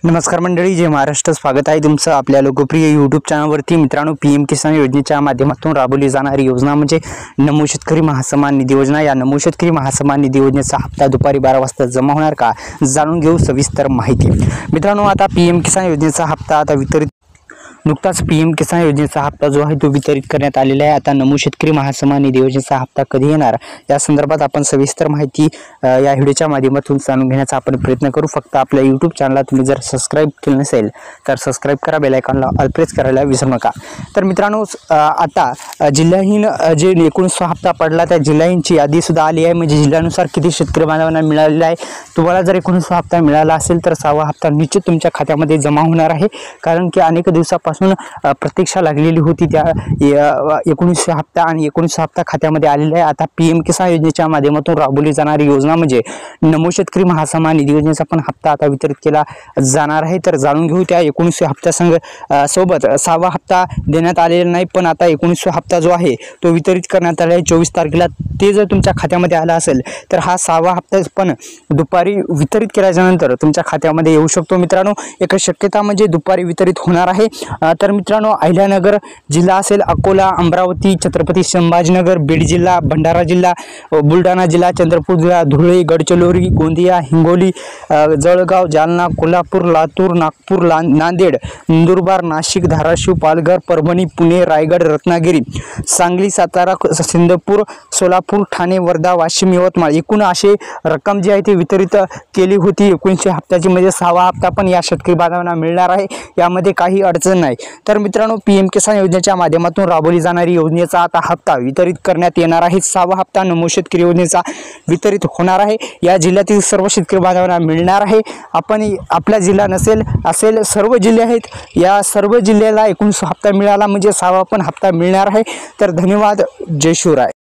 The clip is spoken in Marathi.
नमस्कार मंडळी, जय महाराष्ट्र. स्वागत आहे तुमचं आपल्या लोकप्रिय यूट्यूब चॅनलवरती. मित्रांनो, PM किसान योजनेच्या माध्यमातून राबवली जाणारी योजना म्हणजे नमो शेतकरी महासन्मान निधी योजना. या नमो शेतकरी महासन्मान निधी योजनेचा हप्ता दुपारी 12 वाजता जमा होणार का, जाणून घेऊ सविस्तर माहिती. मित्रांनो, आता PM किसान योजनेचा हप्ता आता नुकताच PM किसान योजनेचा हप्ता जो आहे तो वितरित करण्यात आलेला आहे. आता नमो शेतकरी महासन्मान निधी योजनेचा हप्ता कधी येणार या संदर्भात आपण सविस्तर माहिती या व्हिडिओच्या माध्यमातून जाणून घेण्याचा आपण प्रयत्न करू. फक्त आपल्या यूट्यूब चॅनलला तुम्ही जर सबस्क्राईब केलं नसेल तर सबस्क्राईब करा, बेल आयकॉनला ऑल प्रेस करायला विसरू नका. तर मित्रांनो, आता जिल्हाहीन जे 19 हप्ता पडला त्या जिल्ह्यांची यादी सुद्धा आली आहे. म्हणजे जिल्ह्यानुसार किती शेतकरी बांधवांना मिळालेला आहे. तुम्हाला जर 19 हप्ता मिळाला असेल तर 6वा हप्ता निश्चित तुमच्या खात्यामध्ये जमा होणार आहे. कारण की अनेक दिवसापासून प्रतीक्षा लागलेली होती त्या 19 हप्ता आणि 19 हप्ता खात्यामध्ये आलेला आहे. आता PM किसान योजनेच्या माध्यमातून राबवली जाणारी योजना म्हणजे नमो शेतकरी महासन्मान निधी योजनेचा पण हप्ता आता वितरित केला जाणार आहे. तर जाणून घेऊ त्या 19 हप्त्यासंग सोबत 6वा हप्ता देण्यात आलेला नाही, पण आता 19 हप्ता जो आहे तो वितरित करण्यात आला आहे 24 तारखेला. ते जर तुमच्या खात्यामध्ये आला असेल तर हा 6वा हप्ता पण दुपारी वितरित केल्याच्यानंतर तुमच्या खात्यामध्ये येऊ शकतो. मित्रांनो, एक शक्यता म्हणजे दुपारी वितरित होणार आहे. तर मित्रांनो, अहिल्यानगर जिल्हा असेल, अकोला, अमरावती, छत्रपती संभाजीनगर, बीड जिल्हा, भंडारा जिल्हा, बुलढाणा जिल्हा, चंद्रपूर जिल्हा, धुळे, गडचिरोली, गोंदिया, हिंगोली, जळगाव, जालना, कोल्हापूर, लातूर, नागपूर, नांदेड, नंदुरबार, नाशिक, धाराशिव, पालघर, परभणी, पुणे, रायगड, रत्नागिरी, सांगली, सातारा, सिंधपूर, सोलापूर, ठाणे, वर्धा, वाशिम, यवतमाळ एकूण अशी रक्कम जी आहे ती वितरित केली होती 19 हप्त्याची. म्हणजे 6वा हप्ता पण या शेतकरी बांधवांना मिळणार आहे, यामध्ये काही अडचण नाही. तर मित्रांनो, PM किसान योजनेच्या माध्यमातून राबवली जाणारी योजनेचा आता हप्ता वितरित करण्यात येणार आहे. 6वा हप्ता नमो शेतकरी योजनेचा वितरित होणार आहे. या जिल्ह्यातील सर्व शेतकरी बांधवांना मिळणार आहे. आपण आपला जिल्हा असेल सर्व जिल्हे आहेत, या सर्व जिल्ह्याला 19 हप्ता मिळाला म्हणजे 6वा पण हप्ता मिळणार आहे. तर धन्यवाद. जय शिवराय.